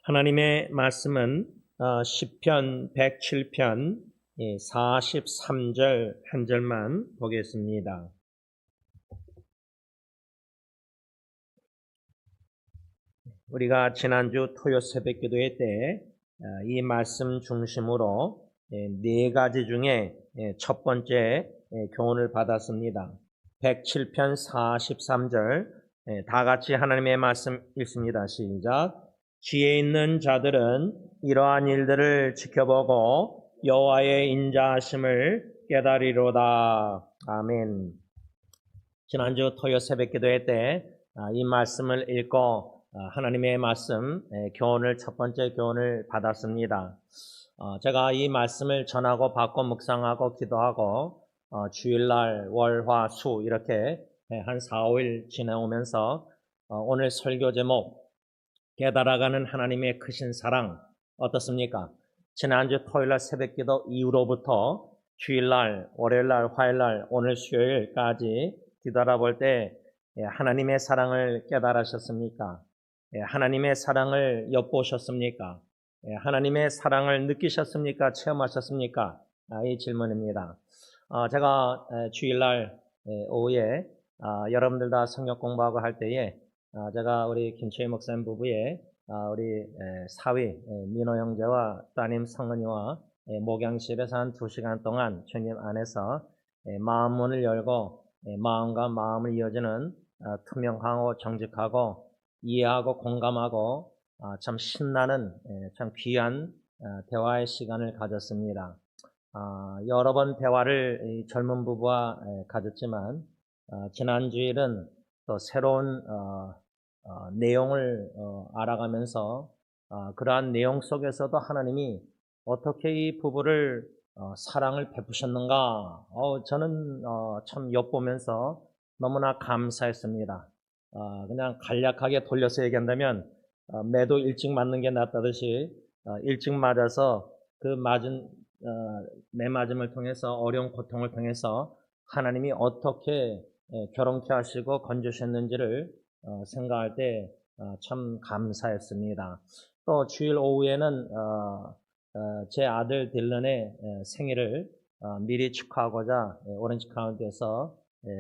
하나님의 말씀은 시편 107편 43절 한 절만 보겠습니다. 우리가 지난주 토요 새벽 기도회 때 이 말씀 중심으로 네 가지 중에 첫 번째 교훈을 받았습니다. 107편 43절 다 같이 하나님의 말씀 읽습니다. 시작. 지혜 있는 자들은 이러한 일들을 지켜보고 여호와의 인자하심을 깨달으리로다. 아멘. 지난주 토요 새벽 기도회 때 이 말씀을 읽고 하나님의 말씀 교훈을 첫 번째 교훈을 받았습니다. 제가 이 말씀을 전하고 받고 묵상하고 기도하고 주일날 월, 화, 수 이렇게 한 4, 5일 지내오면서 오늘 설교 제목 깨달아가는 하나님의 크신 사랑 어떻습니까? 지난주 토요일날 새벽기도 이후로부터 주일날, 월요일날, 화요일날, 오늘 수요일까지 뒤돌아볼 때 하나님의 사랑을 깨달으셨습니까? 하나님의 사랑을 엿보셨습니까? 하나님의 사랑을 느끼셨습니까? 체험하셨습니까? 이 질문입니다. 제가 주일날 오후에 여러분들 다 성경 공부하고 할 때에 제가 우리 김채희 목사님 부부의 우리 사위 민호 형제와 따님 성은이와 목양실에서 한 2시간 동안 주님 안에서 마음 문을 열고 마음과 마음을 이어주는 투명하고 정직하고 이해하고 공감하고 참 신나는 참 귀한 대화의 시간을 가졌습니다. 여러 번 대화를 젊은 부부와 가졌지만 지난 주일은 또 새로운 내용을 알아가면서 그러한 내용 속에서도 하나님이 어떻게 이 부부를 사랑을 베푸셨는가 저는 참 엿보면서 너무나 감사했습니다. 그냥 간략하게 돌려서 얘기한다면 매도 일찍 맞는 게 낫다듯이 일찍 맞아서 그 맞은 매 맞음을 통해서 어려운 고통을 통해서 하나님이 어떻게 결혼케 하시고 건져주셨는지를 생각할 때 참 감사했습니다. 또 주일 오후에는 제 아들 딜런의 생일을 미리 축하하고자 오렌지 카운티에서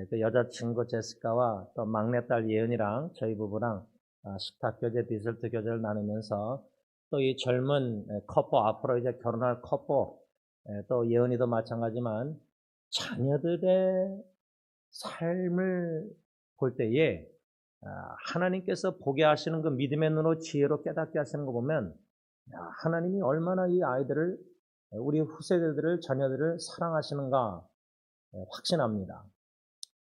그 여자친구 제시카와 또 막내딸 예은이랑 저희 부부랑 식탁 교제, 디저트 교제를 나누면서 또 이 젊은 커플, 앞으로 이제 결혼할 커플, 또 예은이도 마찬가지지만 자녀들의 삶을 볼 때에 하나님께서 보게 하시는 그 믿음의 눈으로 지혜로 깨닫게 하시는 거 보면 하나님이 얼마나 이 아이들을, 우리 후세대들을, 자녀들을 사랑하시는가 확신합니다.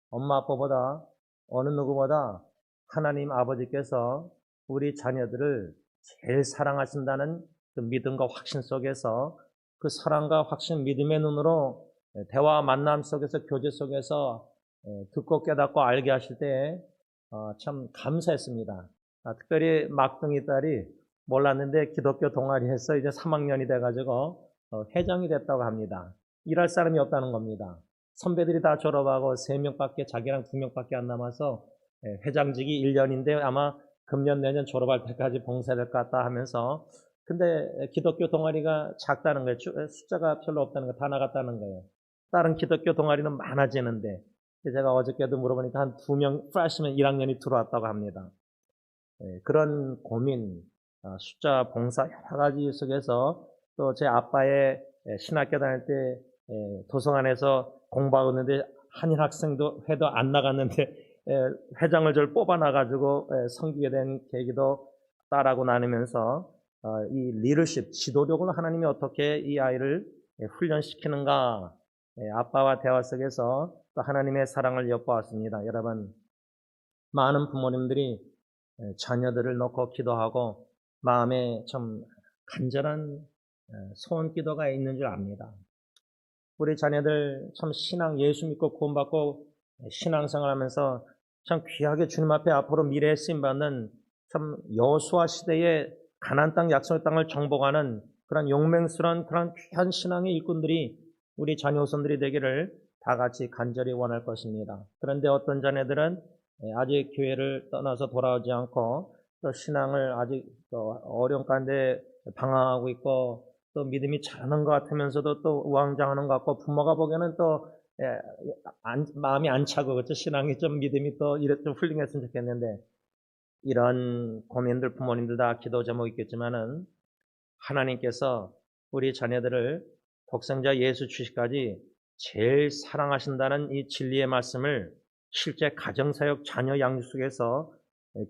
엄마 아빠보다 어느 누구보다 하나님 아버지께서 우리 자녀들을 제일 사랑하신다는 그 믿음과 확신 속에서 그 사랑과 확신, 믿음의 눈으로 대화 만남 속에서 교제 속에서 듣고 깨닫고 알게 하실 때 참 감사했습니다. 특별히 막둥이 딸이 몰랐는데 기독교 동아리에서 이제 3학년이 돼가지고 회장이 됐다고 합니다. 일할 사람이 없다는 겁니다. 선배들이 다 졸업하고 3명밖에, 자기랑 2명밖에 안 남아서 회장직이 1년인데 아마 금년 내년 졸업할 때까지 봉사될 것 같다 하면서, 근데 기독교 동아리가 작다는 거예요. 숫자가 별로 없다는 거, 다 나갔다는 거예요. 다른 기독교 동아리는 많아지는데, 제가 어저께도 물어보니까 한 2명 프레시맨 1학년이 들어왔다고 합니다. 그런 고민, 숫자 봉사 여러 가지 속에서 또 제 아빠의 신학교 다닐 때 도서관에서 공부하고 있는데 한인 학생도 회도 안 나갔는데 회장을 저를 뽑아놔가지고 섬기게 된 계기도 딸하고 나누면서 이 리더십, 지도력을 하나님이 어떻게 이 아이를 훈련시키는가, 아빠와 대화 속에서 또 하나님의 사랑을 엿보았습니다. 여러분, 많은 부모님들이 자녀들을 놓고 기도하고 마음에 좀 간절한 소원 기도가 있는 줄 압니다. 우리 자녀들 참 신앙, 예수 믿고 구원받고 신앙생활하면서 참 귀하게 주님 앞에 앞으로 미래에 쓰임받는 참 여호수아 시대의 가나안 땅, 약속의 땅을 정복하는 그런 용맹스러운 그런 귀한 신앙의 일꾼들이 우리 자녀 후손들이 되기를 다 같이 간절히 원할 것입니다. 그런데 어떤 자녀들은 아직 교회를 떠나서 돌아오지 않고 또 신앙을 아직 또 어려운 가운데 방황하고 있고 또 믿음이 자라는 것 같으면서도 또 우왕좌왕하는 것 같고 부모가 보기에는 또 마음이 안 차고 그렇죠. 신앙이 좀 믿음이 또 이래 좀 훌륭했으면 좋겠는데 이런 고민들 부모님들 다 기도 제목 있겠지만은 하나님께서 우리 자녀들을 독생자 예수 주시까지 제일 사랑하신다는 이 진리의 말씀을 실제 가정사역 자녀 양육 속에서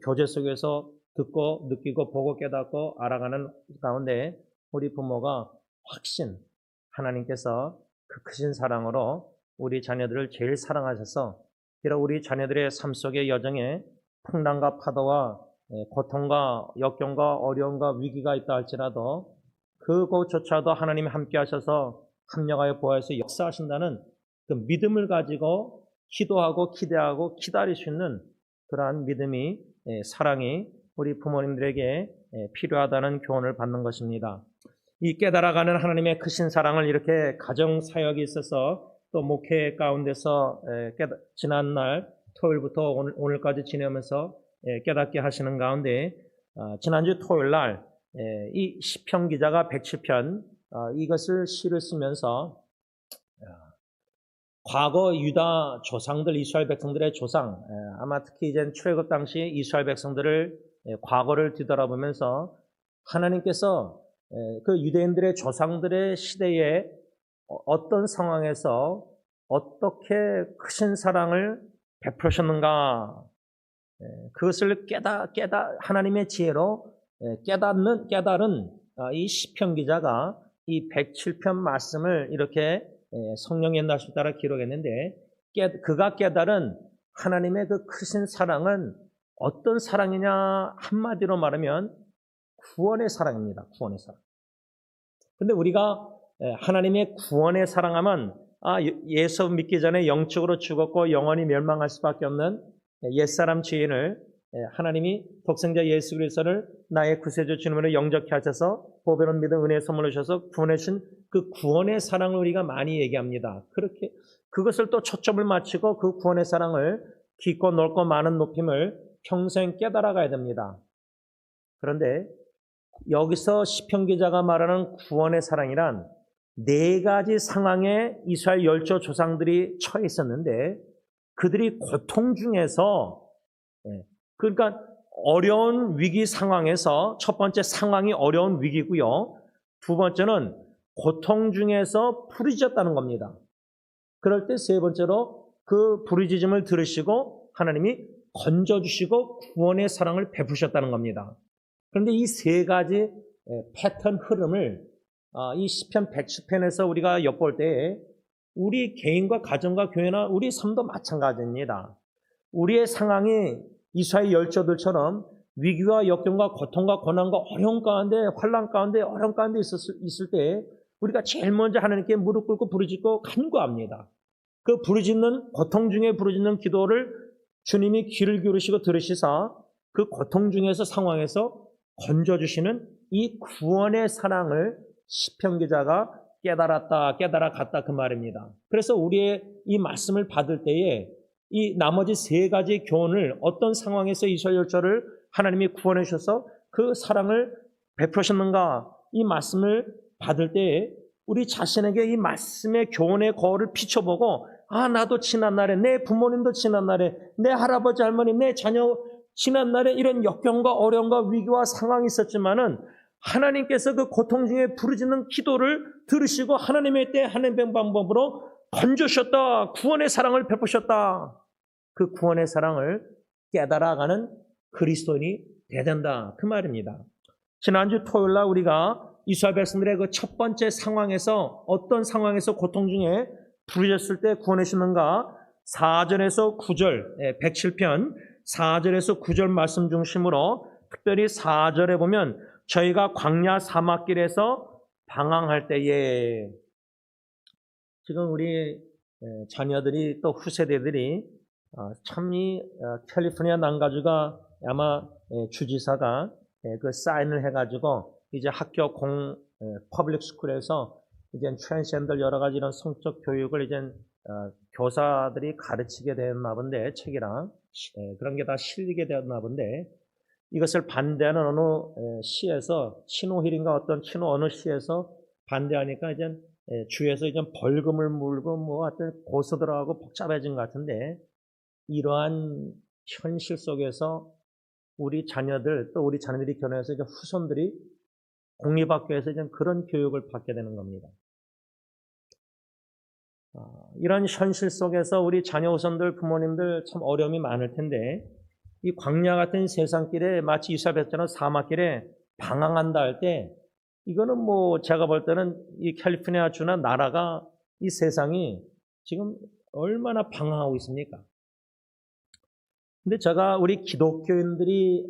교제 속에서 듣고 느끼고 보고 깨닫고 알아가는 가운데 우리 부모가 확신 하나님께서 그 크신 사랑으로 우리 자녀들을 제일 사랑하셔서 비록 우리 자녀들의 삶 속의 여정에 풍랑과 파도와 고통과 역경과 어려움과 위기가 있다 할지라도 그것조차도 하나님이 함께 하셔서 합력하여 보호해서 역사하신다는 그 믿음을 가지고 기도하고 기대하고 기다릴 수 있는 그러한 믿음이 사랑이 우리 부모님들에게 필요하다는 교훈을 받는 것입니다. 이 깨달아가는 하나님의 크신 사랑을 이렇게 가정 사역에 있어서 또 목회 가운데서 지난날 토요일부터 오늘까지 지내면서 깨닫게 하시는 가운데 지난주 토요일 날 이 시편 기자가 107편 이것을 시를 쓰면서 과거 유다 조상들 이스라엘 백성들의 조상 아마 특히 이제 출애굽 당시 이스라엘 백성들을 과거를 뒤돌아보면서 하나님께서 그 유대인들의 조상들의 시대에 어떤 상황에서 어떻게 크신 사랑을 베푸셨는가 그것을 하나님의 지혜로 깨달은 이 시편 기자가 이 107편 말씀을 이렇게 성령의 날씨 따라 기록했는데 그가 깨달은 하나님의 그 크신 사랑은 어떤 사랑이냐 한마디로 말하면 구원의 사랑입니다. 구원의 사랑. 근데 우리가 하나님의 구원의 사랑하면 예수 믿기 전에 영적으로 죽었고 영원히 멸망할 수밖에 없는 옛사람 죄인을 하나님이 독생자 예수 그리스도를 나의 구세주 주님으로 영접케 하셔서 보배로운 믿음 은혜의 선물을 주셔서 구원해 주신 그 구원의 사랑을 우리가 많이 얘기합니다. 그렇게 그것을 또 초점을 맞추고 그 구원의 사랑을 깊고 넓고 많은 높임을 평생 깨달아가야 됩니다. 그런데 여기서 시편 기자가 말하는 구원의 사랑이란 네 가지 상황에 이스라엘 열조 조상들이 처해 있었는데 그들이 고통 중에서 그러니까 어려운 위기 상황에서 첫 번째 상황이 어려운 위기고요. 두 번째는 고통 중에서 부르짖었다는 겁니다. 그럴 때 세 번째로 그 부르짖음을 들으시고 하나님이 건져주시고 구원의 사랑을 베푸셨다는 겁니다. 그런데 이 세 가지 패턴 흐름을 이 시편 110편에서 우리가 엿볼 때 우리 개인과 가정과 교회나 우리 삶도 마찬가지입니다. 우리의 상황이 이스라엘 열조들처럼 위기와 역경과 고통과 고난과 어려움 가운데 환난 가운데 어려움 가운데 있을 때 우리가 제일 먼저 하나님께 무릎 꿇고 부르짖고 간구합니다. 그 부르짖는 고통 중에 부르짖는 기도를 주님이 귀를 기울이시고 들으시사 그 고통 중에서 상황에서 건져주시는 이 구원의 사랑을 시편 기자가 깨달아갔다 그 말입니다. 그래서 우리의 이 말씀을 받을 때에 이 나머지 세 가지 교훈을 어떤 상황에서 이스라엘 열조를 하나님이 구원해 주셔서 그 사랑을 베푸셨는가 이 말씀을 받을 때에 우리 자신에게 이 말씀의 교훈의 거울을 비춰보고 나도 지난날에 내 부모님도 지난날에 내 할아버지 할머니 내 자녀 지난날에 이런 역경과 어려움과 위기와 상황이 있었지만은 하나님께서 그 고통 중에 부르짖는 기도를 들으시고 하나님의 때 하나님의 방법으로 건져주셨다. 구원의 사랑을 베푸셨다. 그 구원의 사랑을 깨달아가는 그리스도인이 돼야 된다. 그 말입니다. 지난주 토요일날 우리가 이스라엘 백성들의 그 첫 번째 상황에서 어떤 상황에서 고통 중에 부르짖었을 때 구원해 주는가 4절에서 9절 107편 4절에서 9절 말씀 중심으로 특별히 4절에 보면 저희가 광야 사막길에서 방황할 때에 지금 우리 자녀들이 또 후세대들이 참 이 캘리포니아 남가주가 아마 주지사가 그 사인을 해가지고 이제 학교 퍼블릭 스쿨에서 이제 트랜스젠더 여러 가지 이런 성적 교육을 이제 교사들이 가르치게 되었나 본데 책이랑 그런 게 다 실리게 되었나 본데 이것을 반대하는 어느 시에서 친노힐인가 어떤 친노 어느 시에서 반대하니까 이제 주에서 이제 벌금을 물고 뭐 하여튼 고소들하고 복잡해진 것 같은데 이러한 현실 속에서 우리 자녀들 또 우리 자녀들이 결혼해서 이제 후손들이 공립학교에서 이제 그런 교육을 받게 되는 겁니다. 이런 현실 속에서 우리 자녀 후손들 부모님들 참 어려움이 많을 텐데 이 광야 같은 세상길에 마치 이스라엘처럼 사막길에 방황한다 할 때 이거는 뭐 제가 볼 때는 이 캘리포니아 주나 나라가 이 세상이 지금 얼마나 방황하고 있습니까? 근데 제가 우리 기독교인들이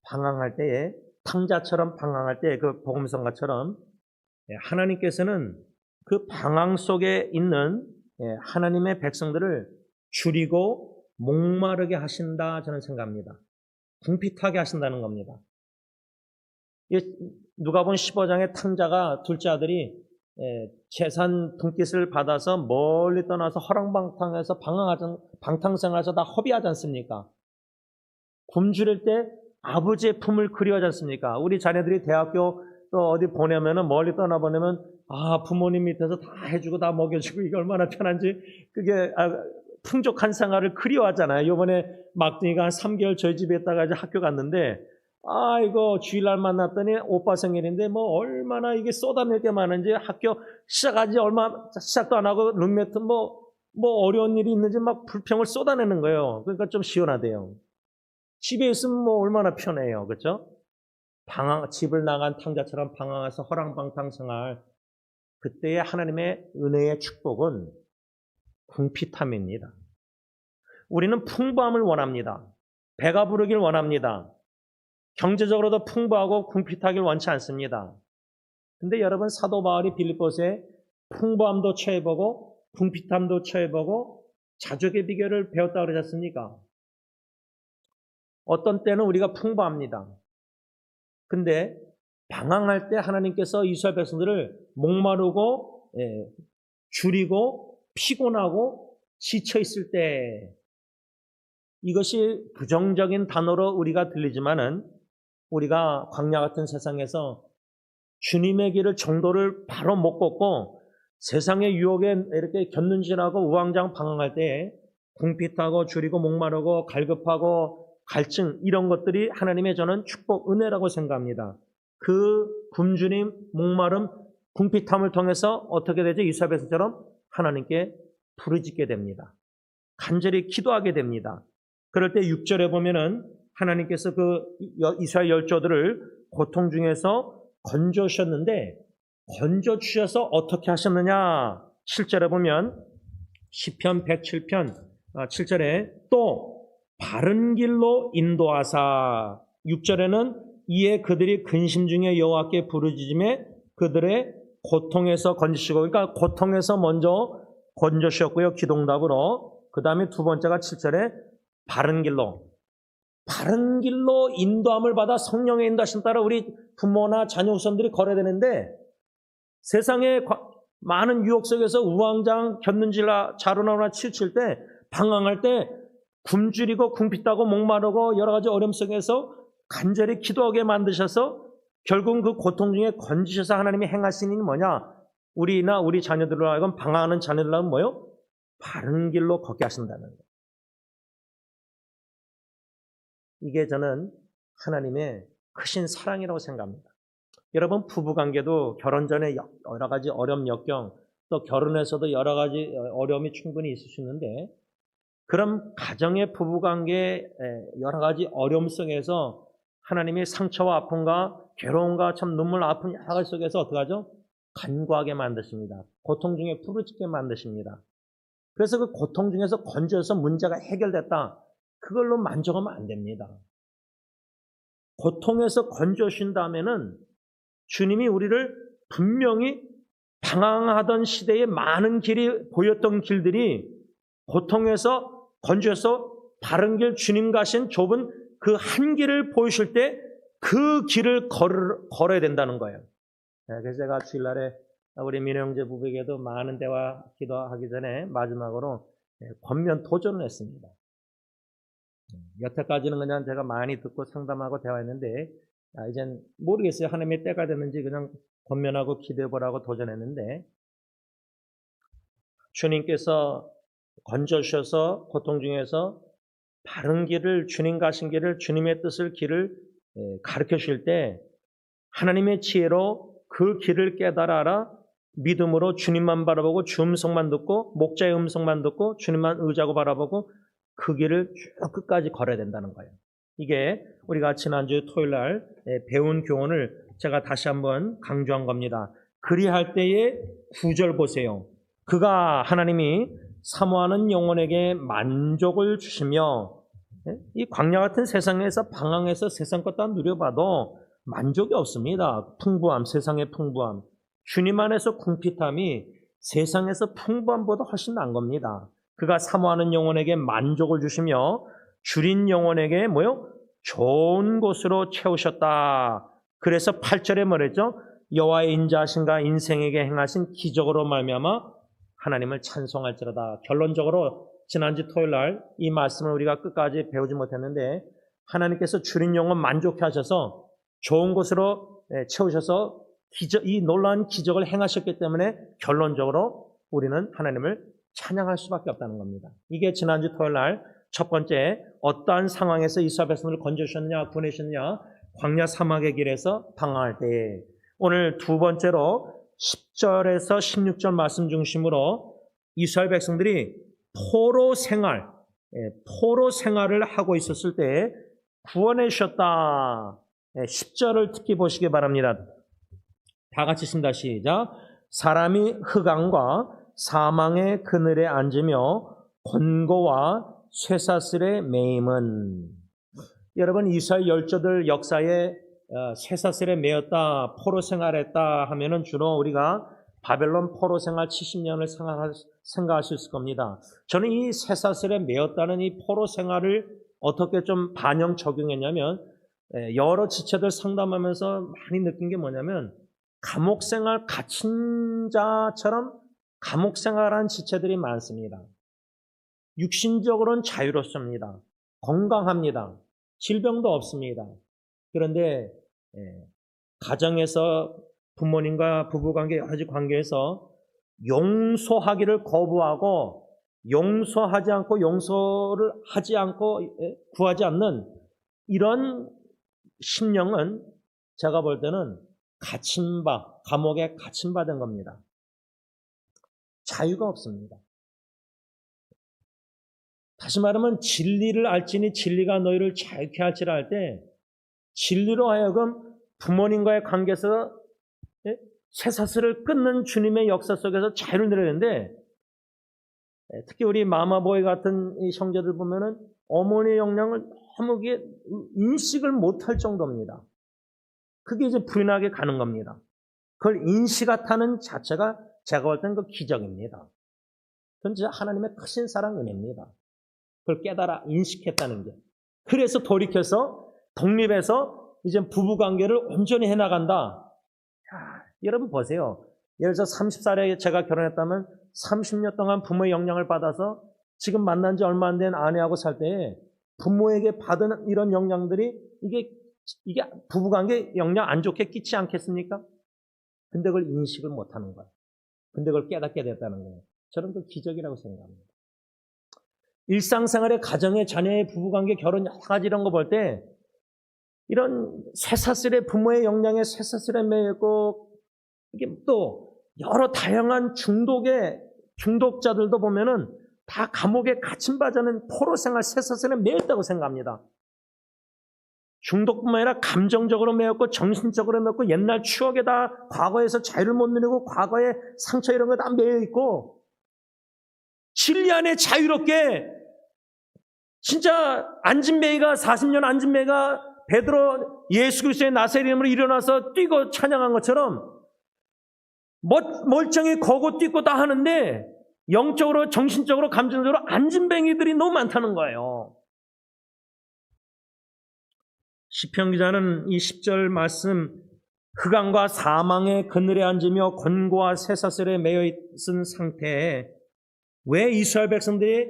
방황할 때에 탕자처럼 방황할 때 그 복음성가처럼 하나님께서는 그 방황 속에 있는 하나님의 백성들을 줄이고 목마르게 하신다 저는 생각합니다. 궁핍하게 하신다는 겁니다. 누가복음 15장의 탕자가 둘째 아들이 재산 분깃을 받아서 멀리 떠나서 허랑방탕해서 방탕생활해서 다 허비하지 않습니까? 굶주릴 때 아버지의 품을 그리워하지 않습니까? 우리 자녀들이 대학교 또 어디 보내면은 멀리 떠나보내면 부모님 밑에서 다 해주고 다 먹여주고 이게 얼마나 편한지 그게 풍족한 생활을 그리워하잖아요. 이번에 막둥이가 한 3개월 저희 집에 있다가 이제 학교 갔는데 이거 주일날 만났더니 오빠 생일인데 뭐 얼마나 이게 쏟아낼 게 많은지 학교 시작도 안 하고 룸메트 뭐 어려운 일이 있는지 막 불평을 쏟아내는 거예요. 그러니까 좀 시원하대요. 집에 있으면 뭐 얼마나 편해요. 그렇죠? 집을 나간 탕자처럼 방황해서 허랑방탕 생활. 그때의 하나님의 은혜의 축복은 궁핍함입니다. 우리는 풍부함을 원합니다. 배가 부르길 원합니다. 경제적으로도 풍부하고 궁핍하길 원치 않습니다. 근데 여러분 사도 바울이 빌립보서에 풍부함도 처해보고 궁핍함도 처해보고 자족의 비결을 배웠다고 그러지 않습니까? 어떤 때는 우리가 풍부합니다. 근데 방황할 때 하나님께서 이스라엘 백성들을 목마르고 줄이고 피곤하고 지쳐있을 때 이것이 부정적인 단어로 우리가 들리지만은 우리가 광야 같은 세상에서 주님의 길을 정도를 바로 못 걷고 세상의 유혹에 이렇게 곁눈질하고 우왕좌왕 방황할 때 궁핍하고 줄이고 목마르고 갈급하고 갈증 이런 것들이 하나님의 저는 축복 은혜라고 생각합니다. 그 굶주림 목마름 궁핍함을 통해서 어떻게 되죠? 이스라엘 백성처럼 하나님께 부르짖게 됩니다. 간절히 기도하게 됩니다. 그럴 때 6절에 보면은 하나님께서 그 이스라엘 열조들을 고통 중에서 건져주셨는데 건져주셔서 어떻게 하셨느냐 7절에 보면 시편 107편 7절에 또 바른 길로 인도하사 6절에는 이에 그들이 근심 중에 여호와께 부르짖음에 그들의 고통에서 건지시고 그러니까 고통에서 먼저 건져주셨고요 기도응답으로 그 다음에 두 번째가 7절에 바른 길로 인도함을 받아 성령의 인도하심 따라 우리 부모나 자녀 후손들이 걸어야 되는데 세상에 많은 유혹 속에서 우왕좌왕 곁눈질라 자루나루나 치우칠 때 방황할 때 굶주리고 궁핍하고 목마르고 여러 가지 어려움 속에서 간절히 기도하게 만드셔서 결국 그 고통 중에 건지셔서 하나님이 행하시는 일이 뭐냐 우리나 우리 자녀들로 하여금 방황하는 자녀들로 하여금 뭐요? 바른 길로 걷게 하신다는 거예요. 이게 저는 하나님의 크신 사랑이라고 생각합니다. 여러분 부부관계도 결혼 전에 여러 가지 어려움 역경 또 결혼해서도 여러 가지 어려움이 충분히 있을 수 있는데 그럼 가정의 부부관계 여러 가지 어려움 속에서 하나님의 상처와 아픔과 괴로움과 참 눈물 아픔 여러 가지 속에서 어떻게 하죠? 간구하게 만드십니다. 고통 중에 부르짖게 만드십니다. 그래서 그 고통 중에서 건져서 문제가 해결됐다. 그걸로 만족하면 안 됩니다. 고통에서 건져주신 다음에는 주님이 우리를 분명히 방황하던 시대에 많은 길이 보였던 길들이 고통에서 건져서 바른 길 주님 가신 좁은 그 한 길을 보이실 때 그 길을 걸어야 된다는 거예요. 그래서 제가 주일날에 우리 민호 형제 부부에게도 많은 대화 기도하기 전에 마지막으로 권면 도전을 했습니다. 여태까지는 그냥 제가 많이 듣고 상담하고 대화했는데, 이젠 모르겠어요. 하나님의 때가 됐는지 그냥 권면하고 기도해보라고 도전했는데, 주님께서 건져주셔서 고통 중에서 바른 길을, 주님 가신 길을, 주님의 뜻을 길을 가르쳐 주실 때 하나님의 지혜로 그 길을 깨달아 믿음으로 주님만 바라보고 주 음성만 듣고 목자의 음성만 듣고 주님만 의지하고 바라보고 그 길을 쭉 끝까지 걸어야 된다는 거예요. 이게 우리가 지난주 토요일 날 배운 교훈을 제가 다시 한번 강조한 겁니다. 그리할 때의 9절 보세요. 그가 하나님이 사모하는 영혼에게 만족을 주시며, 이 광야 같은 세상에서 방황해서 세상 것 다 누려봐도 만족이 없습니다. 풍부함, 세상의 풍부함. 주님 안에서 궁핍함이 세상에서 풍부함보다 훨씬 나은 겁니다. 그가 사모하는 영혼에게 만족을 주시며 줄인 영혼에게 좋은 곳으로 채우셨다. 그래서 8절에 뭐랬죠? 여호와의 인자하신가 인생에게 행하신 기적으로 말미암아 하나님을 찬송할지로다. 결론적으로 지난주 토요일 날 이 말씀을 우리가 끝까지 배우지 못했는데 하나님께서 줄인 영혼 만족해 하셔서 좋은 곳으로 채우셔서 이 놀라운 기적을 행하셨기 때문에 결론적으로 우리는 하나님을 찬양할 수밖에 없다는 겁니다. 이게 지난주 토요일 날 첫 번째, 어떠한 상황에서 이스라엘 백성들을 건져주셨냐, 보내셨냐, 광야 사막의 길에서 방황할 때에. 오늘 두 번째로 10절에서 16절 말씀 중심으로 이스라엘 백성들이 포로 생활을 하고 있었을 때 구원해 주셨다. 10절을 특히 보시기 바랍니다. 다 같이 읽습니다. 시작. 사람이 흑암과 사망의 그늘에 앉으며 곤고와 쇠사슬에 매임은. 여러분, 이스라엘 열조들 역사에 쇠사슬에 매였다, 포로 생활했다 하면은 주로 우리가 바벨론 포로 생활 70년을 생각하실 있을 겁니다. 저는 이 쇠사슬에 매였다는 이 포로 생활을 어떻게 좀 반영 적용했냐면, 여러 지체들 상담하면서 많이 느낀 게 뭐냐면, 감옥 생활 갇힌 자처럼 감옥 생활한 지체들이 많습니다. 육신적으로는 자유롭습니다. 건강합니다. 질병도 없습니다. 그런데 가정에서 부모님과 부부관계, 여러 가지 관계에서 용서하기를 거부하고 용서하지 않고 용서를 하지 않고 구하지 않는 이런 심령은 제가 볼 때는 감옥에 갇힌 바 된 겁니다. 자유가 없습니다. 다시 말하면 진리를 알지니 진리가 너희를 자유케 할지라 할 때 진리로 하여금 부모님과의 관계에서 쇠사슬을 끊는 주님의 역사 속에서 자유를 누려야 되는데, 특히 우리 마마보이 같은 이 형제들 보면은 어머니의 영향을 너무 인식을 못할 정도입니다. 그게 이제 부인하게 가는 겁니다. 그걸 인식하는 자체가 제가 볼 때는 그 기적입니다. 그건 진짜 하나님의 크신 사랑 은혜입니다. 그걸 깨달아 인식했다는 게. 그래서 돌이켜서 독립해서 이제 부부관계를 온전히 해나간다. 여러분 보세요. 예를 들어서 30살에 제가 결혼했다면 30년 동안 부모의 영향을 받아서 지금 만난 지 얼마 안 된 아내하고 살 때에 부모에게 받은 이런 영향들이 이게 부부관계 영향 안 좋게 끼치지 않겠습니까? 근데 그걸 인식을 못하는 거예요. 근데 그걸 깨닫게 됐다는 거예요. 저는 그 기적이라고 생각합니다. 일상생활의 가정의 자녀의 부부관계, 결혼 여러 가지 이런 거 볼 때 이런 쇠사슬의 부모의 영향에 쇠사슬에 매였고, 이게 또 여러 다양한 중독자들도 보면은 다 감옥에 갇힌 바자는 포로 생활 쇠사슬에 매였다고 생각합니다. 중독뿐만 아니라 감정적으로 매였고 정신적으로 매였고 옛날 추억에다 과거에서 자유를 못 누리고 과거의 상처 이런 거 다 매여있고, 진리 안에 자유롭게 진짜 40년 앉은 매가 베드로 예수 그리스도의 나사렛 이름으로 일어나서 뛰고 찬양한 것처럼 멀쩡히 거고 뛰고 다 하는데 영적으로 정신적으로 감정적으로 앉은뱅이들이 너무 많다는 거예요. 시편 기자는 이 10절 말씀, 흑암과 사망의 그늘에 앉으며 곤고와 쇠사슬에 매여 있은 상태에 왜 이스라엘 백성들이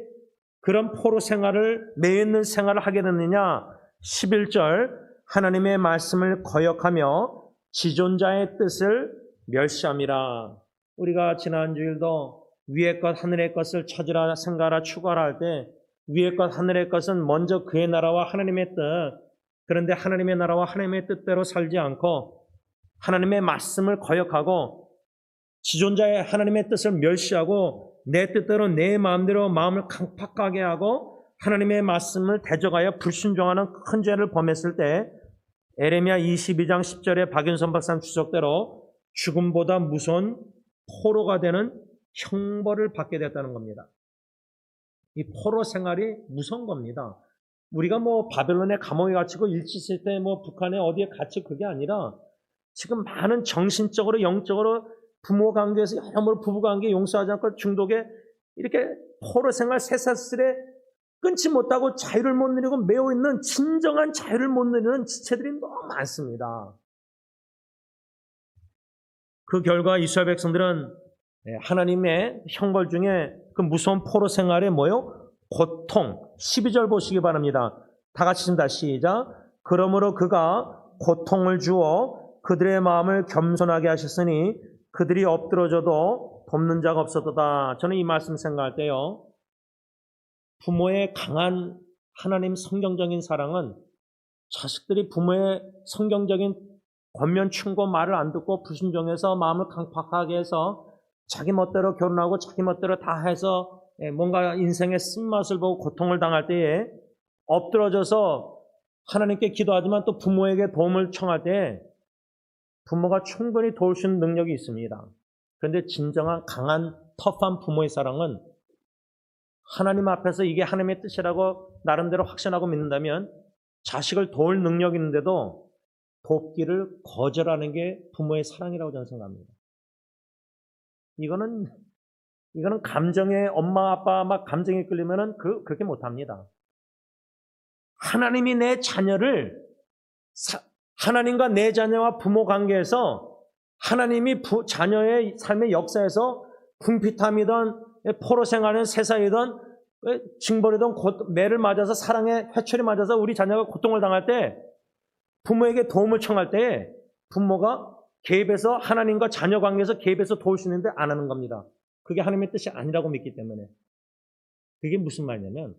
그런 포로 생활을 매여 있는 생활을 하게 됐느냐? 11절 하나님의 말씀을 거역하며 지존자의 뜻을 멸시함이라. 우리가 지난주일도 위의 것 하늘의 것을 찾으라 생각하라 추구하라 할 때 위의 것 하늘의 것은 먼저 그의 나라와 하나님의 뜻, 그런데 하나님의 나라와 하나님의 뜻대로 살지 않고 하나님의 말씀을 거역하고 지존자의 하나님의 뜻을 멸시하고 내 뜻대로 내 마음대로 마음을 강팍하게 하고 하나님의 말씀을 대적하여 불순종하는 큰 죄를 범했을 때 에레미야 22장 10절에 박윤선 박사님 주석대로 죽음보다 무서운 포로가 되는 형벌을 받게 됐다는 겁니다. 이 포로 생활이 무서운 겁니다. 우리가 바벨론에 감옥에 갇히고 일치실 때 북한에 어디에 갇히고 그게 아니라 지금 많은 정신적으로 영적으로 부모 관계에서 여러모로 부부 관계 용서하지 않고 중독에 이렇게 포로 생활 쇠사슬에 끊지 못하고 자유를 못 누리고 매여 있는 진정한 자유를 못 누리는 지체들이 너무 많습니다. 그 결과 이스라엘 백성들은 하나님의 형벌 중에 그 무서운 포로 생활에 고통. 12절 보시기 바랍니다. 다 같이 읽습니다. 시작. 그러므로 그가 고통을 주어 그들의 마음을 겸손하게 하셨으니 그들이 엎드러져도 돕는 자가 없었도다. 저는 이 말씀 생각할 때요, 부모의 강한 하나님 성경적인 사랑은 자식들이 부모의 성경적인 권면 충고 말을 안 듣고 불순종해서 마음을 강팍하게 해서 자기 멋대로 결혼하고 자기 멋대로 다 해서 뭔가 인생의 쓴맛을 보고 고통을 당할 때에 엎드러져서 하나님께 기도하지만 또 부모에게 도움을 청할 때 부모가 충분히 도울 수 있는 능력이 있습니다. 그런데 진정한 강한 터프한 부모의 사랑은 하나님 앞에서 이게 하나님의 뜻이라고 나름대로 확신하고 믿는다면 자식을 도울 능력이 있는데도 돕기를 거절하는 게 부모의 사랑이라고 저는 생각합니다. 이거는 감정에 엄마 아빠 막 감정에 끌리면은 그렇게 못합니다. 하나님이 내 자녀를 하나님과 내 자녀와 부모 관계에서 하나님이 자녀의 삶의 역사에서 궁핍함이든 포로 생활은 세상이든 징벌이든 매를 맞아서 사랑의 회초리 맞아서 우리 자녀가 고통을 당할 때 부모에게 도움을 청할 때 부모가 개입해서 하나님과 자녀 관계에서 개입해서 도울 수 있는데 안 하는 겁니다. 그게 하나님의 뜻이 아니라고 믿기 때문에. 그게 무슨 말이냐면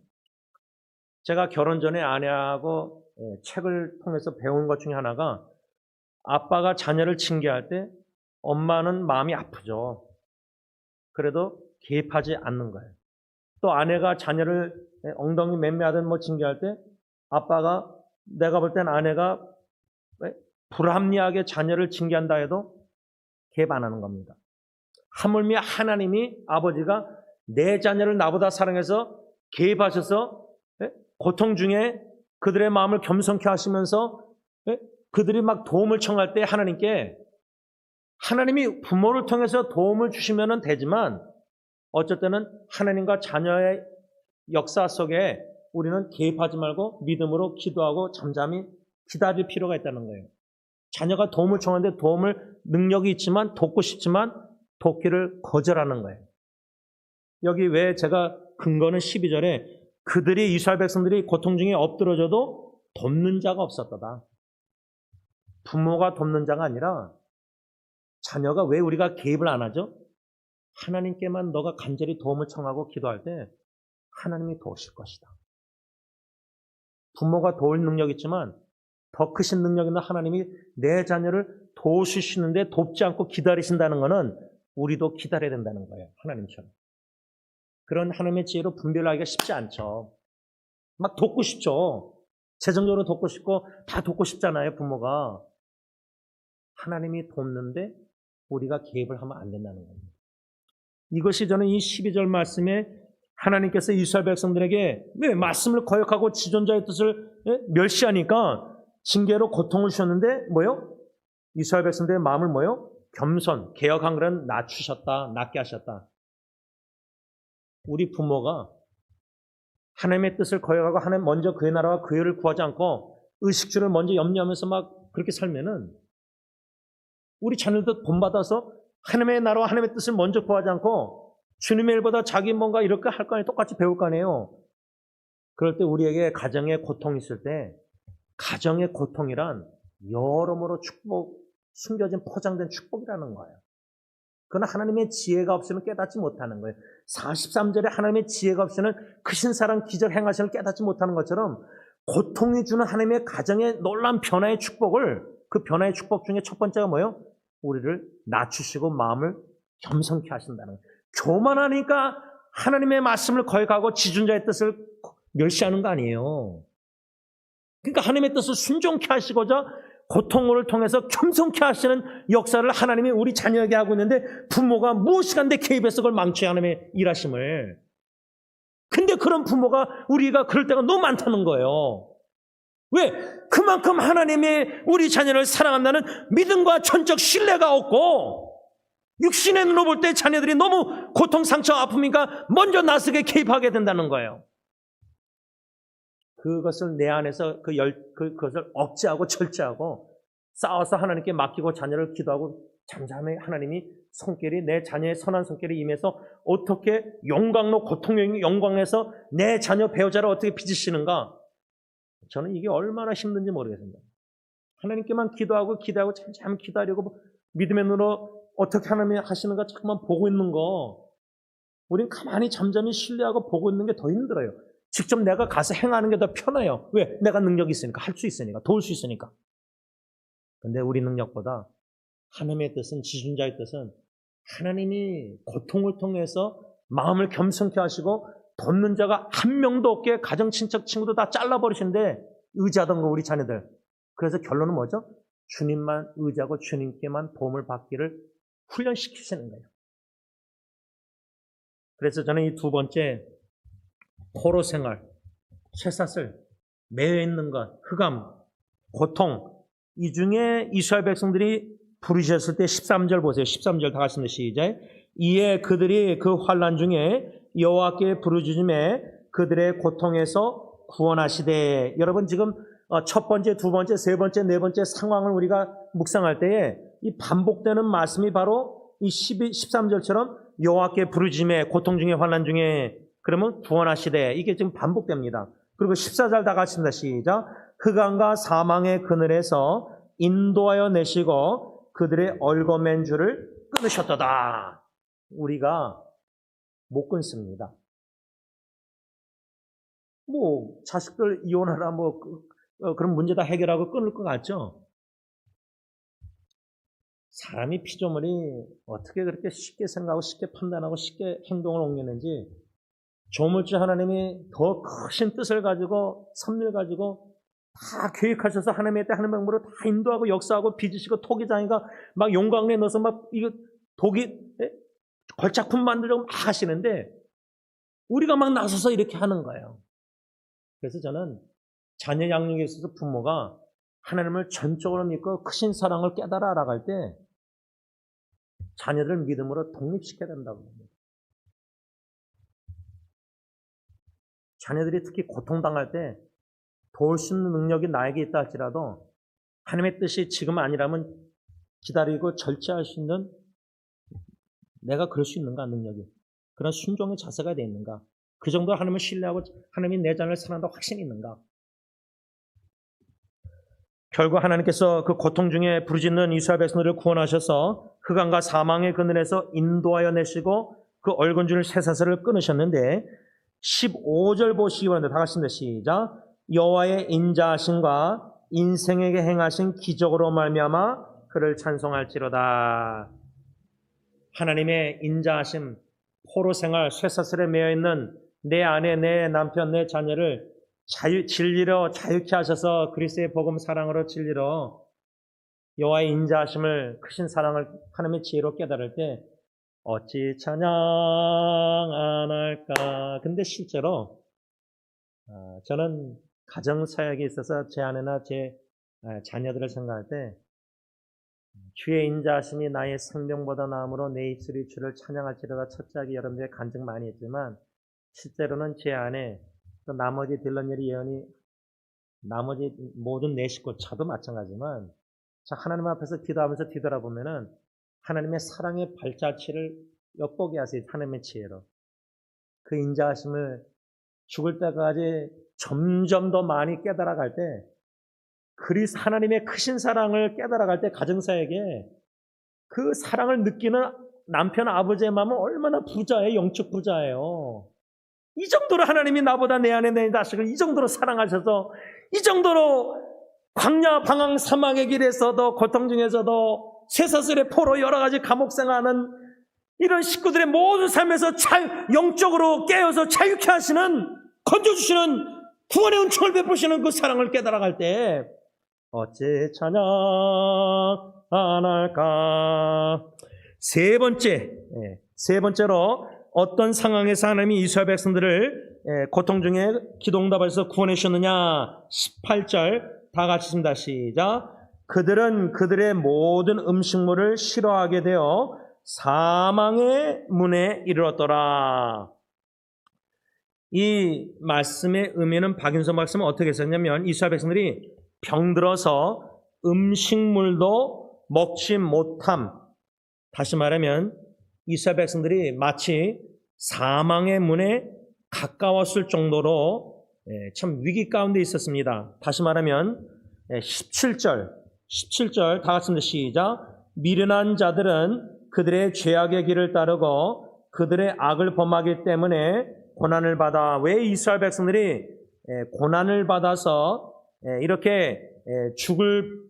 제가 결혼 전에 아내하고 책을 통해서 배운 것 중에 하나가 아빠가 자녀를 징계할 때 엄마는 마음이 아프죠. 그래도 개입하지 않는 거예요. 또 아내가 자녀를 엉덩이 맴매하든 징계할 때 아빠가 내가 볼 땐 아내가 불합리하게 자녀를 징계한다 해도 개입 안 하는 겁니다. 하물며 하나님이 아버지가 내 자녀를 나보다 사랑해서 개입하셔서 고통 중에 그들의 마음을 겸손케 하시면서 그들이 막 도움을 청할 때 하나님이 부모를 통해서 도움을 주시면 되지만 어쩔 때는 하나님과 자녀의 역사 속에 우리는 개입하지 말고 믿음으로 기도하고 잠잠히 기다릴 필요가 있다는 거예요. 자녀가 도움을 청하는데 도움을 능력이 있지만 돕고 싶지만 돕기를 거절하는 거예요. 여기 왜 제가 근거는 12절에 그들이 이스라엘 백성들이 고통 중에 엎드러져도 돕는 자가 없었다. 부모가 돕는 자가 아니라 자녀가 왜 우리가 개입을 안 하죠? 하나님께만 너가 간절히 도움을 청하고 기도할 때 하나님이 도우실 것이다. 부모가 도울 능력이 있지만 더 크신 능력 있는 하나님이 내 자녀를 도우시는데 돕지 않고 기다리신다는 것은 우리도 기다려야 된다는 거예요. 하나님처럼. 그런 하나님의 지혜로 분별하기가 쉽지 않죠. 막 돕고 싶죠. 재정적으로 돕고 싶고 다 돕고 싶잖아요, 부모가. 하나님이 돕는데 우리가 개입을 하면 안 된다는 겁니다. 이것이 저는 이 12절 말씀에 하나님께서 이스라엘 백성들에게 왜 말씀을 거역하고 지존자의 뜻을 멸시하니까 징계로 고통을 주셨는데 이스라엘 백성들의 마음을 겸손, 개혁한 것은 낮추셨다, 낮게 하셨다. 우리 부모가 하나님의 뜻을 거역하고 하나님 먼저 그의 나라와 그의 의를 구하지 않고 의식주를 먼저 염려하면서 막 그렇게 살면은 우리 자녀도 본받아서 하나님의 나라와 하나님의 뜻을 먼저 구하지 않고 주님의 일보다 자기 뭔가 이렇게 할 거 아니에요. 똑같이 배울 거 아니에요. 그럴 때 우리에게 가정에 고통이 있을 때 가정의 고통이란 여러모로 축복, 숨겨진 포장된 축복이라는 거예요. 그건 하나님의 지혜가 없이는 깨닫지 못하는 거예요. 43절에 하나님의 지혜가 없이는 크신 사랑 기적 행하심을 깨닫지 못하는 것처럼 고통이 주는 하나님의 가정의 놀라운 변화의 축복을, 그 변화의 축복 중에 첫 번째가 뭐예요? 우리를 낮추시고 마음을 겸손케 하신다는 거예요. 교만하니까 하나님의 말씀을 거역하고 지존자의 뜻을 멸시하는 거 아니에요. 그러니까 하나님의 뜻을 순종케 하시고자 고통을 통해서 겸손케 하시는 역사를 하나님이 우리 자녀에게 하고 있는데 부모가 무엇이간데 개입해서 그걸 망쳐야 하나님의 일하심을. 근데 그런 부모가 우리가 그럴 때가 너무 많다는 거예요. 왜? 그만큼 하나님의 우리 자녀를 사랑한다는 믿음과 전적 신뢰가 없고 육신의 눈으로 볼 때 자녀들이 너무 고통, 상처, 아픔이니까 먼저 나서게 개입하게 된다는 거예요. 그것을 내 안에서 그것을 억제하고 절제하고 싸워서 하나님께 맡기고 자녀를 기도하고 잠잠히 하나님이 손길이 내 자녀의 선한 손길이 임해서 어떻게 영광로 고통의 영광에서 내 자녀 배우자를 어떻게 빚으시는가. 저는 이게 얼마나 힘든지 모르겠습니다. 하나님께만 기도하고 기도하고 잠잠히 기다리고 믿음의 눈으로 어떻게 하나님이 하시는가 자꾸만 보고 있는 거, 우린 가만히 잠잠히 신뢰하고 보고 있는 게 더 힘들어요. 직접 내가 가서 행하는 게 더 편해요. 왜? 내가 능력이 있으니까, 할 수 있으니까, 도울 수 있으니까. 근데 우리 능력보다 하나님의 뜻은, 지존자의 뜻은 하나님이 고통을 통해서 마음을 겸손케 하시고 돕는 자가 한 명도 없게 가정, 친척, 친구도 다 잘라버리시는데 의지하던 거 우리 자녀들. 그래서 결론은 뭐죠? 주님만 의지하고 주님께만 도움을 받기를 훈련시키시는 거예요. 그래서 저는 이 두 번째 포로 생활, 쇠사슬, 매여 있는 것, 흑암, 고통, 이 중에 이스라엘 백성들이 부르셨을 때 13절 보세요. 13절 다 같이 시작. 이에 그들이 그 환난 중에 여호와께 부르짖음에 그들의 고통에서 구원하시되. 여러분 지금 첫 번째, 두 번째, 세 번째, 네 번째 상황을 우리가 묵상할 때에 이 반복되는 말씀이 바로 이 13절처럼 여호와께 부르짖음에, 고통 중에 환난 중에 그러면 구원하시되, 이게 지금 반복됩니다. 그리고 14절 다 같습니다. 시작. 흑암과 사망의 그늘에서 인도하여 내시고 그들의 얽어맨 줄을 끊으셨도다. 우리가 못 끊습니다. 뭐 자식들 이혼하라 그런 문제 다 해결하고 끊을 것 같죠? 사람이 피조물이 어떻게 그렇게 쉽게 생각하고 쉽게 판단하고 쉽게 행동을 옮기는지, 조물주 하나님이 더 크신 뜻을 가지고 섭리를 가지고 다 계획하셔서 하나님의 때 하나님의 방법으로 다 인도하고 역사하고 빚으시고 토기장이가 막 용광로에 넣어서 막 이거 독이 걸작품 만들려고 막 하시는데 우리가 막 나서서 이렇게 하는 거예요. 그래서 저는 자녀 양육에 있어서 부모가 하나님을 전적으로 믿고 크신 사랑을 깨달아 알아갈 때 자녀들 믿음으로 독립시켜야 된다고 합니다. 자녀들이 특히 고통당할 때 도울 수 있는 능력이 나에게 있다 할지라도 하나님의 뜻이 지금 아니라면 기다리고 절제할 수 있는, 내가 그럴 수 있는가, 능력이. 그런 순종의 자세가 되어 있는가. 그 정도 하나님을 신뢰하고 하나님이 내 자녀를 사랑한다고 확신이 있는가. 결국 하나님께서 그 고통 중에 부르짖는 이스라엘 백성들을 구원하셔서 흑암과 사망의 그늘에서 인도하여 내시고 그 얽은 줄 쇠사슬을 끊으셨는데 15절 보시기 바랍니다. 다 같이 시작. 여호와의 인자하심과 인생에게 행하신 기적으로 말미암아 그를 찬송할지로다. 하나님의 인자하심, 포로 생활, 쇠사슬에 매여 있는 내 아내, 내 남편, 내 자녀를 진리로 자유케 하셔서 그리스도의 복음 사랑으로 진리로 여호와의 인자하심을, 크신 사랑을 하나님의 지혜로 깨달을 때 어찌 찬양 안 할까. 근데 실제로 저는 가정사역에 있어서 제 아내나 제 자녀들을 생각할 때 주의 인자하심이 나의 생명보다 나음으로 내 입술이 주를 찬양할지로다. 첫째하게 여러분들의 간증 많이 했지만 실제로는 제 아내, 또 나머지 딜런예리 예언이, 나머지 모든 내 식구, 저도 마찬가지지만 하나님 앞에서 기도하면서 뒤돌아보면은 하나님의 사랑의 발자취를 엿보게 하세요. 하나님의 지혜로. 그 인자하심을 죽을 때까지 점점 더 많이 깨달아갈 때, 하나님의 크신 사랑을 깨달아갈 때 가정사에게 그 사랑을 느끼는 남편 아버지의 마음은 얼마나 부자예요. 영적 부자예요. 이 정도로 하나님이 나보다 내 안에 내 자식을 이 정도로 사랑하셔서, 이 정도로 광야 방황 사막의 길에서도 고통 중에서도 쇠사슬의 포로 여러 가지 감옥 생활하는 이런 식구들의 모든 삶에서 영적으로 깨어서 자유케 하시는, 건져주시는, 구원의 은총을 베푸시는 그 사랑을 깨달아갈 때 어찌 찬양 안 할까. 세 번째로 어떤 상황에서 하나님이 이스라엘 백성들을 고통 중에 기도응답해서 구원해 주셨느냐. 18절 다 같이 읽습니다. 시작. 그들은 그들의 모든 음식물을 싫어하게 되어 사망의 문에 이르렀더라. 이 말씀의 의미는 박윤선 박사는 어떻게 했었냐면, 이스라엘 백성들이 병들어서 음식물도 먹지 못함. 다시 말하면 이스라엘 백성들이 마치 사망의 문에 가까웠을 정도로 참 위기 가운데 있었습니다. 다시 말하면 17절 다 같이 시작. 미련한 자들은 그들의 죄악의 길을 따르고 그들의 악을 범하기 때문에 고난을 받아. 왜 이스라엘 백성들이 고난을 받아서 이렇게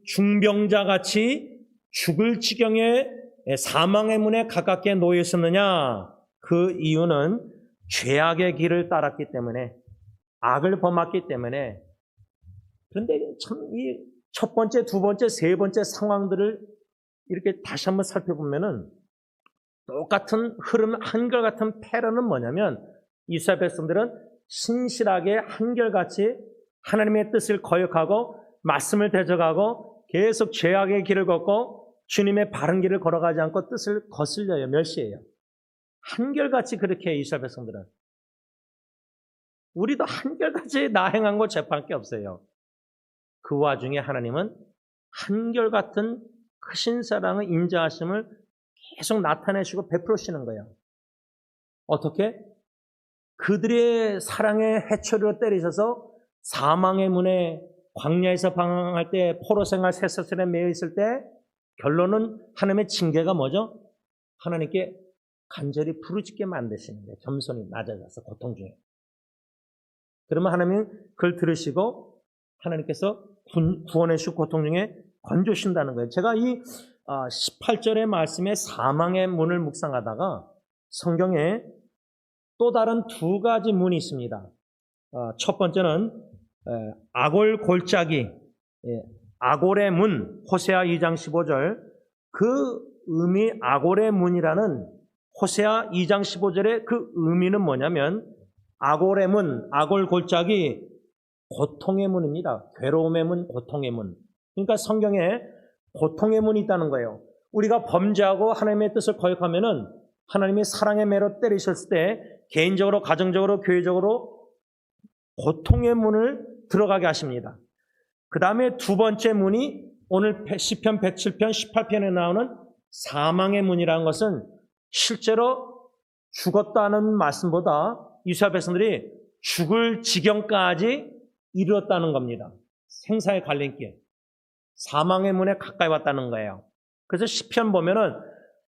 중병자같이 죽을 지경에 사망의 문에 가깝게 놓여 있었느냐? 그 이유는 죄악의 길을 따랐기 때문에, 악을 범했기 때문에. 그런데 참 이 첫 번째, 두 번째, 세 번째 상황들을 이렇게 다시 한번 살펴보면은 똑같은 흐름, 한결같은 패러는 뭐냐면, 이스라엘 백성들은 신실하게 한결같이 하나님의 뜻을 거역하고 말씀을 대적하고 계속 죄악의 길을 걷고 주님의 바른 길을 걸어가지 않고 뜻을 거슬려요. 멸시해요. 한결같이 그렇게 해요, 이스라엘 백성들은. 우리도 한결같이 나 행한 거 재판할 게 없어요. 그 와중에 하나님은 한결같은 크신 사랑의 인자하심을 계속 나타내시고 베풀으시는 거예요. 어떻게? 그들의 사랑의 해초리로 때리셔서 사망의 문에 광야에서 방황할 때, 포로 생활 쇠사슬에 매여 있을 때 결론은 하나님의 징계가 뭐죠? 하나님께 간절히 부르짖게 만드시는 거예요. 겸손히 낮아져서 고통 중에. 그러면 하나님은 그걸 들으시고 하나님께서 구원해 주시고 고통 중에 건져주신다는 거예요. 제가 이 18절의 말씀에 사망의 문을 묵상하다가 성경에 또 다른 두 가지 문이 있습니다. 첫 번째는 아골 골짜기, 아골의 문, 호세아 2장 15절. 그 의미, 아골의 문이라는 호세아 2장 15절의 그 의미는 뭐냐면, 아골의 문, 아골 골짜기, 고통의 문입니다. 괴로움의 문, 고통의 문. 그러니까 성경에 고통의 문이 있다는 거예요. 우리가 범죄하고 하나님의 뜻을 거역하면은 하나님이 사랑의 매로 때리셨을 때 개인적으로, 가정적으로, 교회적으로 고통의 문을 들어가게 하십니다. 그 다음에 두 번째 문이 오늘 시편 107편 18편에 나오는 사망의 문이라는 것은 실제로 죽었다는 말씀보다 이스라엘 백성들이 죽을 지경까지 이르렀다는 겁니다. 생사의 갈림길, 사망의 문에 가까이 왔다는 거예요. 그래서 시편 보면은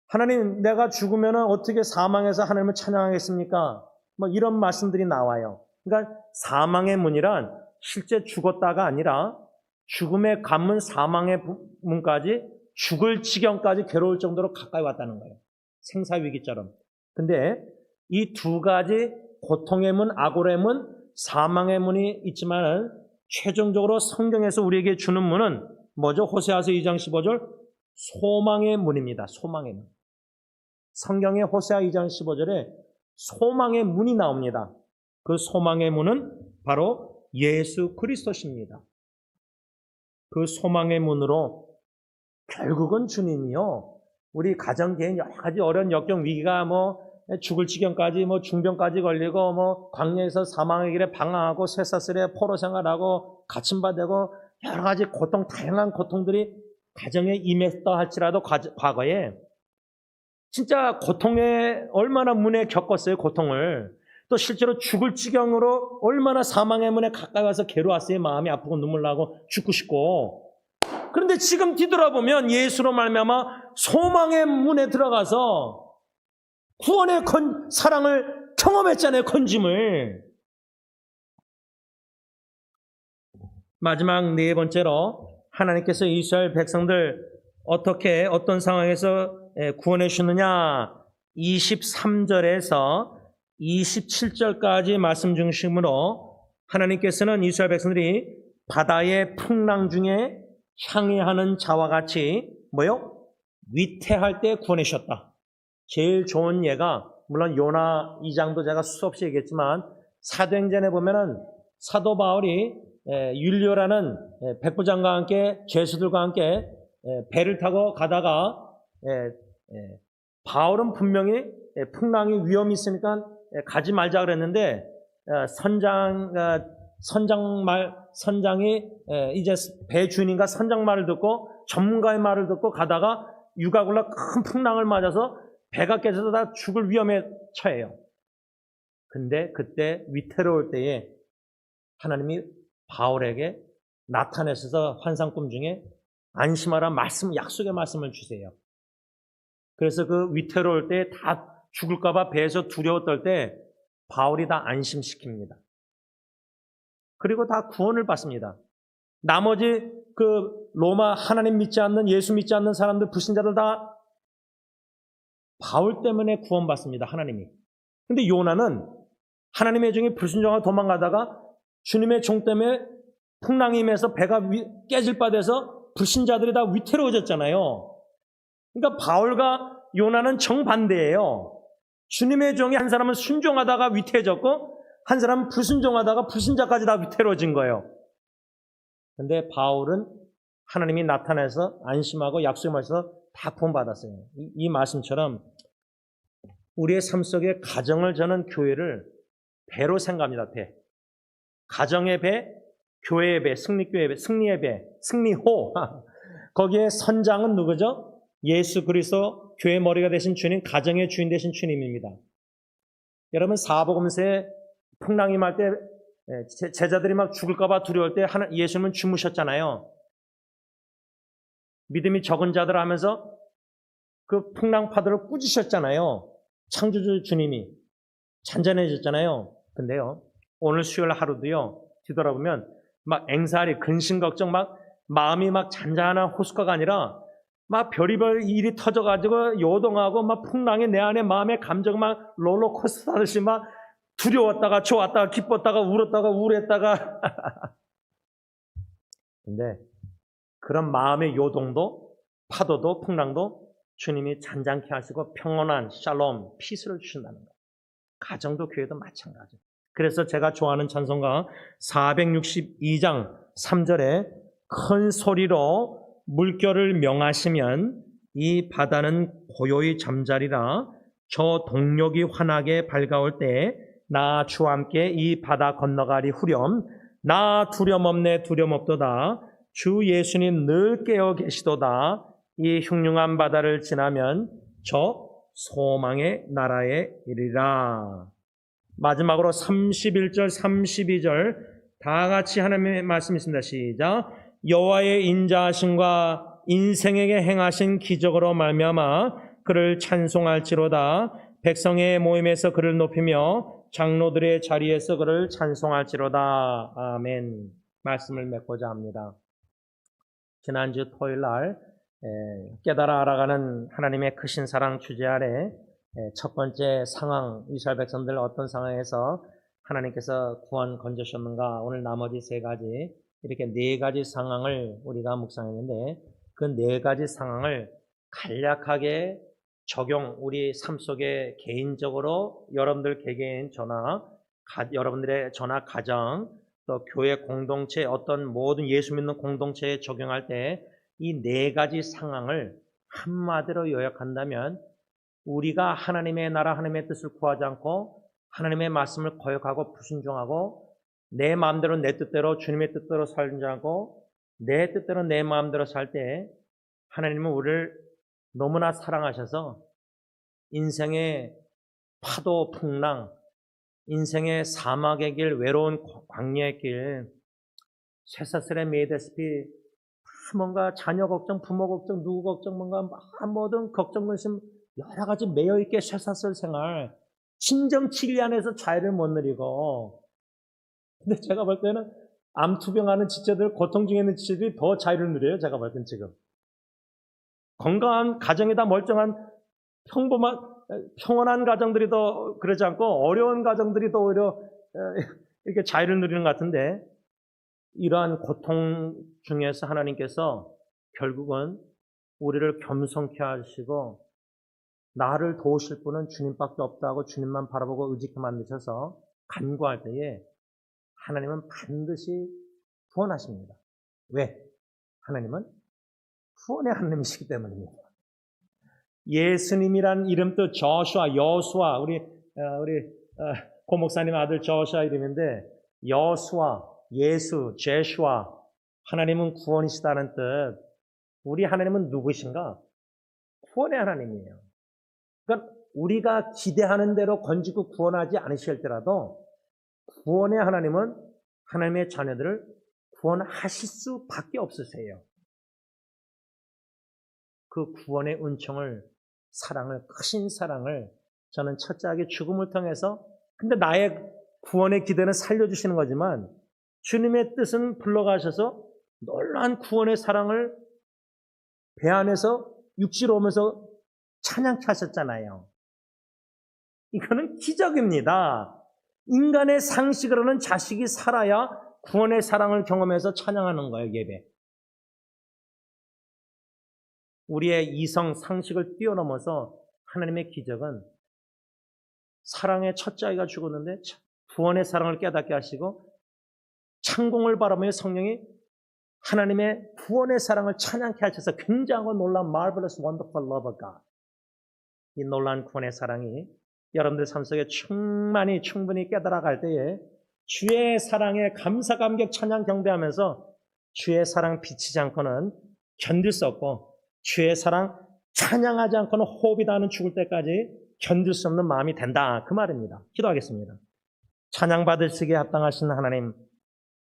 하나님, 내가 죽으면 어떻게 사망에서 하나님을 찬양하겠습니까? 뭐 이런 말씀들이 나와요. 그러니까 사망의 문이란 실제 죽었다가 아니라 죽음의 관문, 사망의 문까지, 죽을 지경까지 괴로울 정도로 가까이 왔다는 거예요. 생사위기처럼. 근데 이 두 가지 고통의 문, 아골의 문, 사망의 문이 있지만 최종적으로 성경에서 우리에게 주는 문은 뭐죠? 호세아서 2장 15절 소망의 문입니다. 소망의 문. 성경의 호세아 2장 15절에 소망의 문이 나옵니다. 그 소망의 문은 바로 예수 그리스도십니다. 그 소망의 문으로 결국은 주님이요, 우리 가정, 개인 여러 가지 어려운 역경, 위기가 죽을 지경까지, 중병까지 걸리고, 광야에서 사망의 길에 방황하고, 쇠사슬에 포로 생활하고, 갇힘받고, 여러 가지 고통, 다양한 고통들이 가정에 임했다 할지라도 과거에 진짜 고통에 얼마나 문에 겪었어요, 고통을. 또 실제로 죽을 지경으로 얼마나 사망의 문에 가까이 와서 괴로웠어요. 마음이 아프고 눈물 나고 죽고 싶고. 그런데 지금 뒤돌아보면 예수로 말미암아 소망의 문에 들어가서 구원의 사랑을 경험했잖아요. 건짐을. 마지막 네 번째로 하나님께서 이스라엘 백성들 어떻게 어떤 상황에서 구원해 주느냐 23절에서 27절까지 말씀 중심으로 하나님께서는 이스라엘 백성들이 바다의 풍랑 중에 향해하는 자와 같이 뭐요? 위태할 때 구원해 주셨다. 제일 좋은 예가 물론 요나 2장도 제가 수없이 얘기했지만 사도행전에 보면은 사도 바울이 율리오라는 백부장과 함께 죄수들과 함께 배를 타고 가다가 바울은 분명히 풍랑이 위험이 있으니까 가지 말자 그랬는데 선장이 이제 배 주인인가 선장 말을 듣고 전문가의 말을 듣고 가다가 유가굴라 큰 풍랑을 맞아서 배가 깨져서 다 죽을 위험에 처해요. 근데 그때 위태로울 때에 하나님이 바울에게 나타내셔서 환상꿈 중에 안심하라 말씀, 약속의 말씀을 주세요. 그래서 그 위태로울 때 다 죽을까봐 배에서 두려워 떨 때 바울이 다 안심시킵니다. 그리고 다 구원을 받습니다. 나머지 그 로마 하나님 믿지 않는 예수 믿지 않는 사람들 불신자들 다 바울 때문에 구원받습니다. 하나님이. 근데 요나는 하나님의 종이 불순종하고 도망가다가 주님의 종 때문에 풍랑이 임해서 배가 깨질 바 돼서 불신자들이 다 위태로워졌잖아요. 그러니까 바울과 요나는 정반대예요. 주님의 종이 한 사람은 순종하다가 위태해졌고 한 사람은 불순종하다가 불신자까지 다 위태로워진 거예요. 그런데 바울은 하나님이 나타나서 안심하고 약속하셔서 다 구원받았어요. 이 말씀처럼 우리의 삶 속에 가정을 저는 교회를 배로 생각합니다. 배. 가정의 배, 교회의 배, 승리교회의 배, 승리의 배, 승리호. 거기에 선장은 누구죠? 예수 그리스도 교회 머리가 되신 주님, 가정의 주인 되신 주님입니다. 여러분 사복음서에 풍랑이 말 때 제자들이 막 죽을까 봐 두려울 때 예수님은 주무셨잖아요. 믿음이 적은 자들 하면서 그 풍랑 파도를 꾸짖으셨잖아요. 창조주 주님이 잔잔해졌잖아요. 근데요 오늘 수요일 하루도요 뒤돌아보면 막 앵살이 근심 걱정 막 마음이 막 잔잔한 호숫가가 아니라 막 별의별 일이 터져가지고 요동하고 막 풍랑이 내 안에 마음의 감정 막 롤러코스터 하듯이 막 두려웠다가 좋았다가 기뻤다가 울었다가 우울했다가 근데 그런 마음의 요동도 파도도 풍랑도 주님이 잔잔케 하시고 평온한 샬롬 피스를 주신다는 거예요. 가정도 교회도 마찬가지예요. 그래서 제가 좋아하는 찬송가 462장 3절에 큰 소리로 물결을 명하시면 이 바다는 고요히 잠자리라. 저 동력이 환하게 밝아올 때 나 주와 함께 이 바다 건너가리 후렴. 나 두려움 없네 두려움 없도다. 주 예수님 늘 깨어 계시도다. 이 흉흉한 바다를 지나면 저 소망의 나라에 이르리라. 마지막으로 31절 32절 다 같이 하나님의 말씀이 있습니다. 시작. 여호와의 인자하심과 인생에게 행하신 기적으로 말미암아 그를 찬송할지로다. 백성의 모임에서 그를 높이며 장로들의 자리에서 그를 찬송할지로다. 아멘. 말씀을 맺고자 합니다. 지난주 토요일 날 깨달아 알아가는 하나님의 크신 사랑 주제 아래 첫 번째 상황, 이스라엘 백성들 어떤 상황에서 하나님께서 구원 건져주셨는가, 오늘 나머지 세 가지, 이렇게 네 가지 상황을 우리가 묵상했는데 그 네 가지 상황을 간략하게 적용, 우리 삶 속에 개인적으로 여러분들 개개인 여러분들의 전화 가정, 또 교회 공동체, 어떤 모든 예수 믿는 공동체에 적용할 때 이 네 가지 상황을 한마디로 요약한다면 우리가 하나님의 나라, 하나님의 뜻을 구하지 않고 하나님의 말씀을 거역하고 불순종하고 내 마음대로 내 뜻대로 주님의 뜻대로 살지 않고 내 뜻대로 내 마음대로 살 때 하나님은 우리를 너무나 사랑하셔서 인생의 파도, 풍랑, 인생의 사막의 길, 외로운 광야의 길, 쇠사슬에 매이다시피 뭔가 자녀 걱정, 부모 걱정, 누구 걱정, 뭔가 뭐든 걱정, 근심 여러 가지 매여있게 쇠사슬 생활, 진정 진리 안에서 자유를 못 누리고, 근데 제가 볼 때는 암투병하는 지체들, 고통 중에 있는 지체들이 더 자유를 누려요. 제가 볼 때는 지금. 건강한 가정이 다 멀쩡한 평온한 가정들이 더 그러지 않고 어려운 가정들이 더 오히려 이렇게 자유를 누리는 것 같은데, 이러한 고통 중에서 하나님께서 결국은 우리를 겸손케 하시고 나를 도우실 분은 주님밖에 없다고 주님만 바라보고 의지케 만드셔서 간구할 때에 하나님은 반드시 구원하십니다. 왜? 하나님은 구원의 하나님이시기 때문입니다. 예수님이란 이름도 여수아, 우리 고 목사님 아들 저수아 이름인데, 여수아, 예수, 제슈아, 하나님은 구원이시다는 뜻. 우리 하나님은 누구신가? 구원의 하나님이에요. 그러니까 우리가 기대하는 대로 건지고 구원하지 않으실지라도 구원의 하나님은 하나님의 자녀들을 구원하실 수밖에 없으세요. 그 구원의 은총을, 사랑을, 크신 사랑을 저는 첫째하게 죽음을 통해서, 근데 나의 구원의 기대는 살려주시는 거지만 주님의 뜻은 불러가셔서 놀라운 구원의 사랑을 배 안에서 육지로 오면서 찬양케 하셨잖아요. 이거는 기적입니다. 인간의 상식으로는 자식이 살아야 구원의 사랑을 경험해서 찬양하는 거예요, 예배. 우리의 이성, 상식을 뛰어넘어서 하나님의 기적은 사랑의 첫째 아이가 죽었는데 구원의 사랑을 깨닫게 하시고 창공을 바라보며 성령이 하나님의 구원의 사랑을 찬양케 하셔서 굉장한 놀라운 marvelous wonderful love of God, 이 놀라운 구원의 사랑이 여러분들 삶 속에 충분히 깨달아갈 때에 주의 사랑에 감사 감격 찬양 경배하면서 주의 사랑 비치지 않고는 견딜 수 없고, 주의 사랑 찬양하지 않고는 호흡이 닿는 죽을 때까지 견딜 수 없는 마음이 된다, 그 말입니다. 기도하겠습니다. 찬양 받으시기에 합당하신 하나님,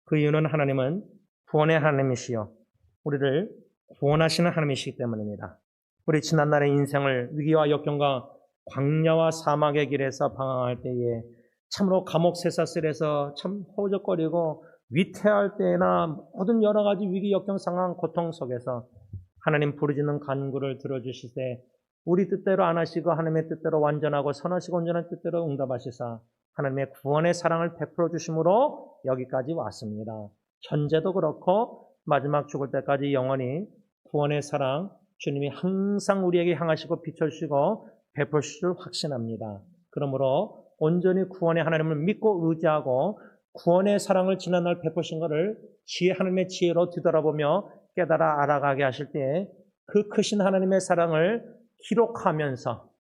그 이유는 하나님은 구원의 하나님이시요 우리를 구원하시는 하나님이시기 때문입니다. 우리 지난날의 인생을 위기와 역경과 광야와 사막의 길에서 방황할 때에 참으로 감옥 쇠사슬에서 참 허우적거리고 위태할 때나 모든 여러 가지 위기 역경 상황 고통 속에서 하나님 부르짖는 간구를 들어주시되 우리 뜻대로 안 하시고 하나님의 뜻대로 완전하고 선하시고 온전한 뜻대로 응답하시사 하나님의 구원의 사랑을 베풀어 주심으로 여기까지 왔습니다. 현재도 그렇고 마지막 죽을 때까지 영원히 구원의 사랑 주님이 항상 우리에게 향하시고 비춰주시고 베푸실 줄 확신합니다. 그러므로 온전히 구원의 하나님을 믿고 의지하고 구원의 사랑을 지난날 베푸신 것을 하나님의 지혜로 뒤돌아보며 깨달아 알아가게 하실 때 그 크신 하나님의 사랑을 기억하면서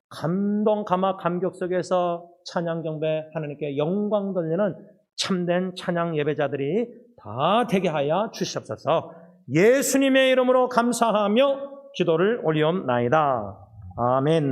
감동, 감화, 감격 속에서 찬양 경배 하나님께 영광 돌리는 참된 찬양 예배자들이 다 되게 하여 주시옵소서. 예수님의 이름으로 감사하며 기도를 올리옵나이다. 아멘.